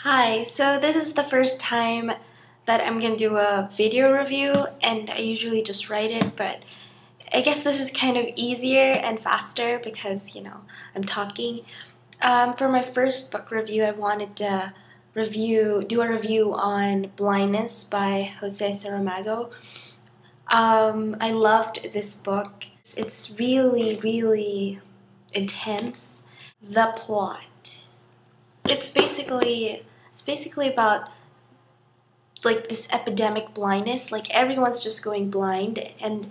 Hi, so this is the first time that I'm gonna do a video review, and I usually just write it, but I guess this is kind of easier and faster because, I'm talking. For my first book review, I wanted to do a review on Blindness by Jose Saramago. I loved this book. It's really, really intense. The plot. It's basically about like this epidemic blindness, like everyone's just going blind. And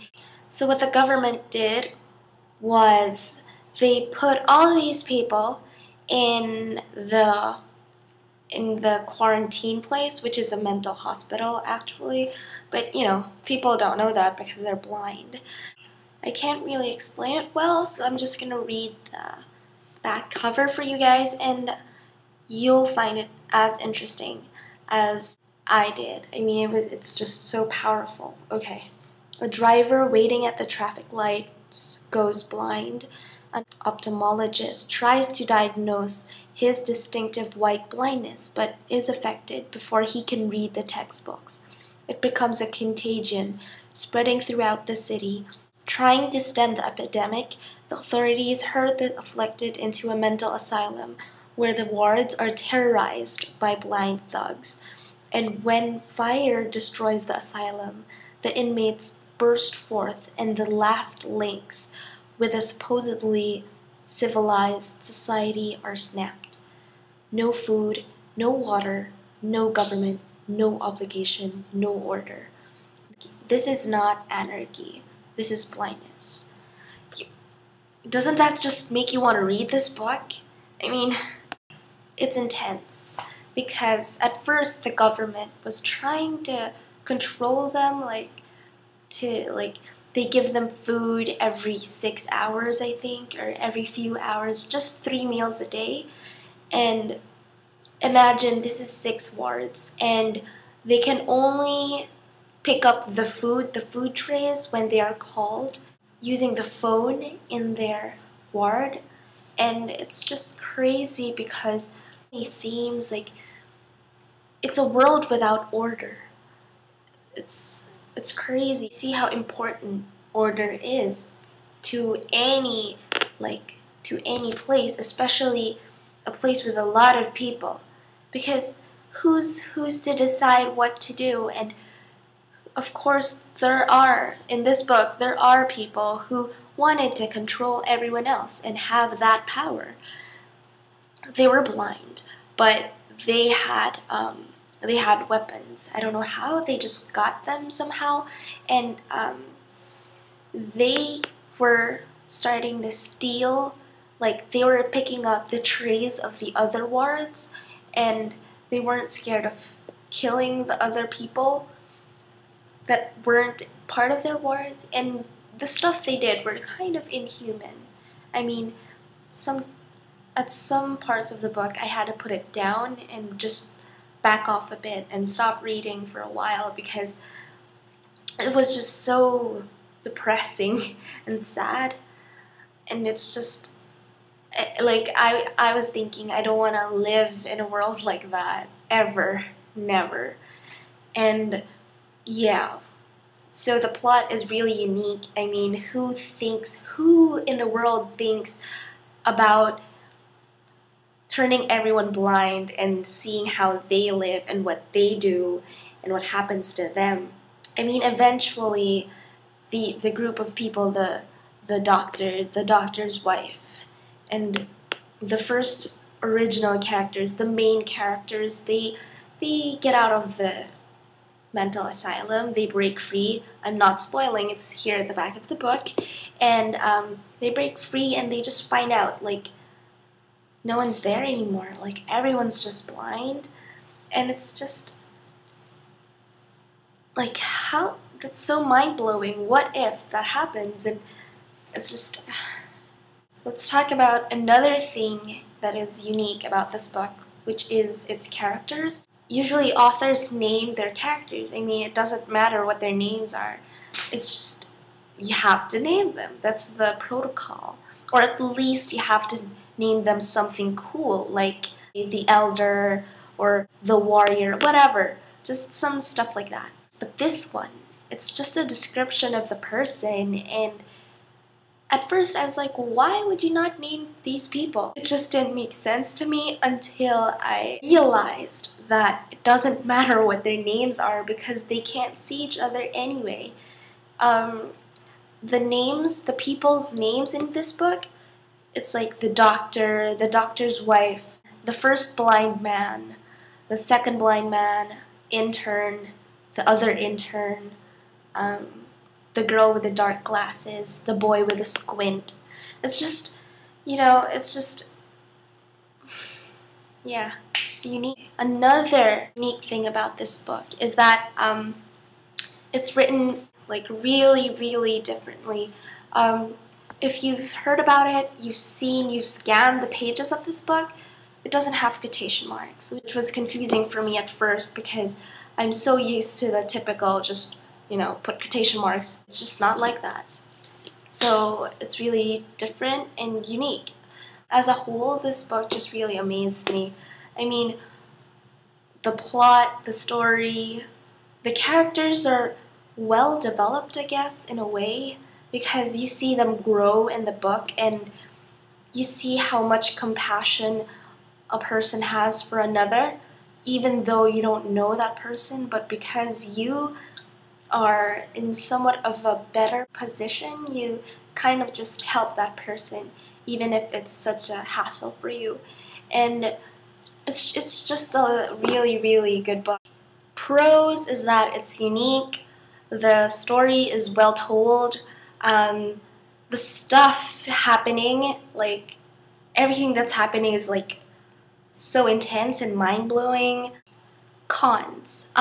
so what the government did was they put all these people in the quarantine place, which is a mental hospital actually, but people don't know that because they're blind. I can't really explain it well, so I'm just gonna read the back cover for you guys, and you'll find it as interesting as I did. I mean, it's just so powerful. Okay. A driver waiting at the traffic lights goes blind. An ophthalmologist tries to diagnose his distinctive white blindness, but is affected before he can read the textbooks. It becomes a contagion, spreading throughout the city. Trying to stem the epidemic, the authorities herd the afflicted into a mental asylum, where the wards are terrorized by blind thugs. And when fire destroys the asylum, the inmates burst forth, and the last links with a supposedly civilized society are snapped. No food, no water, no government, no obligation, no order. This is not anarchy. This is blindness. Doesn't that just make you want to read this book? I mean, it's intense because at first the government was trying to control them, they give them food every 6 hours, I think, or every few hours, just 3 meals a day. And imagine this is 6 wards, and they can only pick up the food trays when they are called using the phone in their ward. And it's just crazy because the themes, like, it's a world without order. It's crazy. See how important order is to any place, especially a place with a lot of people, because who's to decide what to do? And of course, in this book, there are people who wanted to control everyone else and have that power. They were blind, but they had weapons. I don't know how, they just got them somehow, and they were starting to steal, like they were picking up the trays of the other wards, and they weren't scared of killing the other people that weren't part of their wards. And the stuff they did were kind of inhuman. I mean, at some parts of the book I had to put it down and just back off a bit and stop reading for a while because it was just so depressing and sad. And it's just like I was thinking, I don't want to live in a world like that ever, never. And yeah, so the plot is really unique. I mean, who in the world thinks about turning everyone blind and seeing how they live and what they do and what happens to them? I mean, eventually the group of people, the doctor's wife, and the first original characters, the main characters, they get out of the mental asylum, they break free. I'm not spoiling, it's here at the back of the book. And they break free and they just find out, like, no one's there anymore. Like, everyone's just blind. And it's just, like, how, that's so mind-blowing. What if that happens? And it's just, let's talk about another thing that is unique about this book, which is its characters. Usually authors name their characters. I mean, it doesn't matter what their names are. It's just, you have to name them. That's the protocol. Or at least you have to name them something cool, like the elder or the warrior, whatever. Just some stuff like that. But this one, it's just a description of the person, and at first I was like, why would you not name these people? It just didn't make sense to me until I realized that it doesn't matter what their names are because they can't see each other anyway. The people's names in this book, it's like the doctor, the doctor's wife, the first blind man, the second blind man, intern, the other intern, the girl with the dark glasses, the boy with a squint. It's just, it's just, yeah, it's unique. Another unique thing about this book is that it's written like really, really differently. If you've heard about it, you've scanned the pages of this book, it doesn't have quotation marks, which was confusing for me at first because I'm so used to the typical just, put quotation marks. It's just not like that. So it's really different and unique. As a whole, this book just really amazed me. I mean, the plot, the story, the characters are well developed, I guess, in a way, because you see them grow in the book and you see how much compassion a person has for another, even though you don't know that person, but because you are in somewhat of a better position, you kind of just help that person, even if it's such a hassle for you. And it's just a really, really good book. Pros is that it's unique, the story is well told, the stuff happening, like everything that's happening is like so intense and mind-blowing. Cons.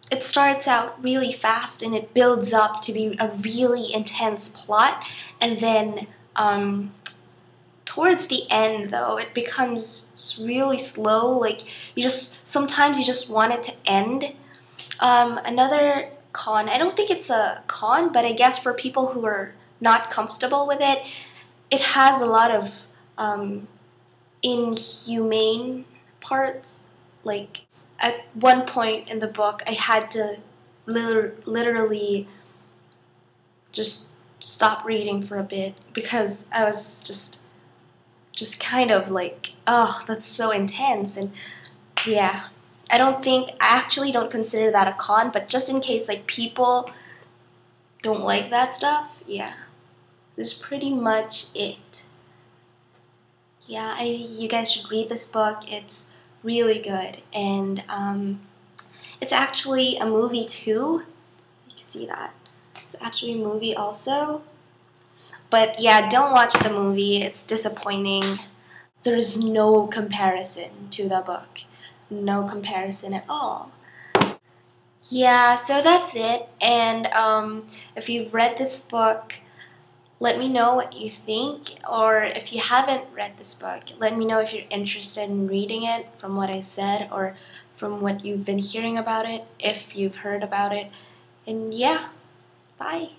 It starts out really fast and it builds up to be a really intense plot, and then towards the end though it becomes really slow. Like sometimes you just want it to end. Another con, I don't think it's a con, but I guess for people who are not comfortable with it, it has a lot of inhumane parts. Like at one point in the book I had to literally just stop reading for a bit because I was just kind of like, oh, that's so intense. And yeah, I actually don't consider that a con, but just in case like people don't like that stuff, yeah, that's pretty much it. Yeah, you guys should read this book. It's really good, and it's actually a movie too. You can see that. It's actually a movie also. But yeah, don't watch the movie. It's disappointing. There's no comparison to the book. No comparison at all. Yeah, so that's it. And if you've read this book, let me know what you think, or if you haven't read this book, let me know if you're interested in reading it from what I said or from what you've been hearing about it, if you've heard about it. And yeah, bye.